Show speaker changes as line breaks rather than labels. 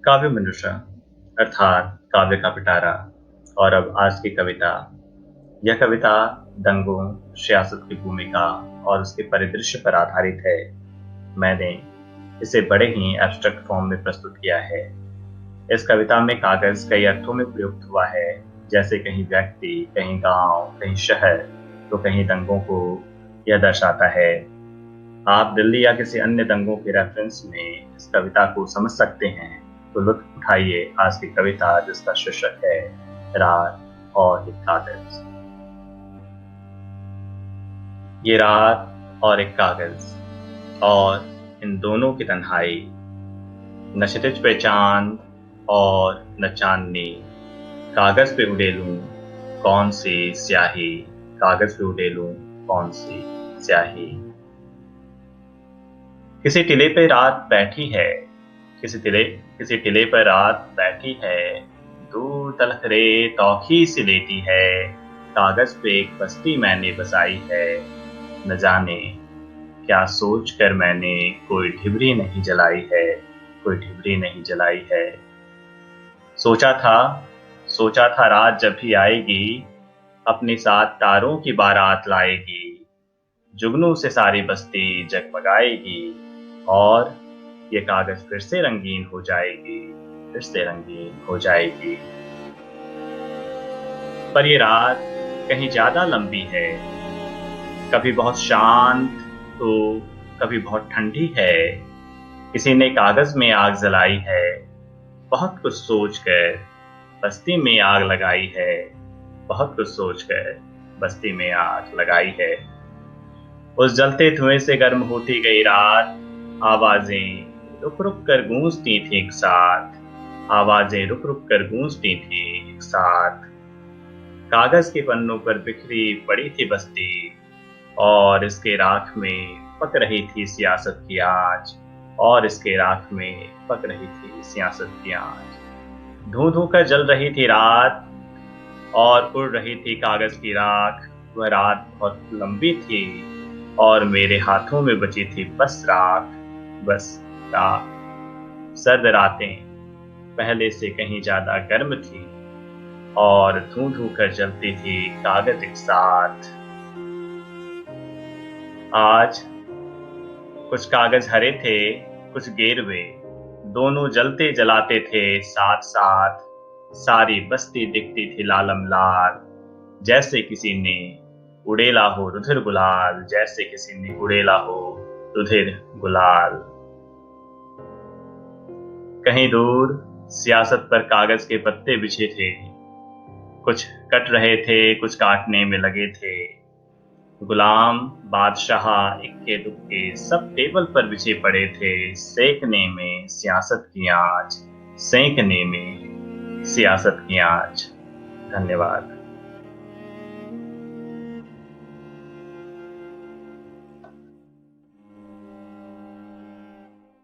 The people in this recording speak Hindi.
काव्य मनुष्य अर्थात काव्य का पिटारा। और अब आज की कविता। यह कविता दंगों, सियासत की भूमिका और उसके परिदृश्य पर आधारित है। मैंने इसे बड़े ही एब्स्ट्रैक्ट फॉर्म में प्रस्तुत किया है। इस कविता में कागज कई अर्थों में प्रयुक्त हुआ है, जैसे कहीं व्यक्ति, कहीं गांव, कहीं शहर, तो कहीं दंगों को यह दर्शाता है। आप दिल्ली या किसी अन्य दंगों के रेफरेंस में इस कविता को समझ सकते हैं, तो लुत्फ उठाइए आज की कविता, जिसका शीर्षक है रात और एक कागज। ये रात और एक कागज, और इन दोनों की तन्हाई, न क्षितिज पे चांद और न चांदनी। कागज पे उड़ेलूं कौन सी स्याही, कागज पे उड़ेलूं कौन सी स्याही। किसी टिले पे रात बैठी है, किसी टिले पर रात बैठी है। दूर तलक रे तौखी सी लेती है, कागज पे एक बस्ती मैंने बसाई है। न जाने क्या सोच कर मैंने कोई ढिबरी नहीं जलाई है, कोई ढिबरी नहीं जलाई है। सोचा था सोचा था रात जब भी आएगी, अपने साथ तारों की बारात लाएगी। जुगनू से सारी बस्ती जगमगाएगी, और ये कागज फिर से रंगीन हो जाएगी, फिर से रंगीन हो जाएगी। पर ये रात कहीं ज्यादा लंबी है, कभी बहुत शांत तो कभी बहुत ठंडी है। किसी ने कागज में आग जलाई है, बहुत कुछ सोचकर बस्ती में आग लगाई है, बहुत कुछ सोचकर बस्ती में आग लगाई है। उस जलते धुएं से गर्म होती गई रात, आवाजें रुक रुक कर गूंजती थी एक साथ, आवाजें रुक रुक कर गूंजती थी एक साथ। कागज के पन्नों पर बिखरी पड़ी थी बस्ती, और इसके राख में पक रही थी सियासत की आँच, और इसके राख में पक रही थी सियासत की आँच। धू धू कर जल रही थी रात, और उड़ रही थी कागज की राख। वह रात बहुत लंबी थी, और मेरे हाथों में बची थी बस राख, बस राख। सर्द रातें पहले से कहीं ज्यादा गर्म थी, और धू धू कर जलती थी कागज एक साथ। आज कुछ कागज हरे थे, कुछ गेरवे, दोनों जलते जलाते थे साथ साथ। सारी बस्ती दिखती थी लालम लाल, जैसे किसी ने उड़ेला हो रुधिर गुलाल, जैसे किसी ने उड़ेला हो रुधिर गुलाल। कहीं दूर सियासत पर कागज के पत्ते बिछे थे, कुछ कट रहे थे, कुछ काटने में लगे थे। गुलाम, बादशाह, इक्के दुक्के सब टेबल पर बिछे पड़े थे, सेकने में सियासत की आँच, सेकने में सियासत की आँच। धन्यवाद।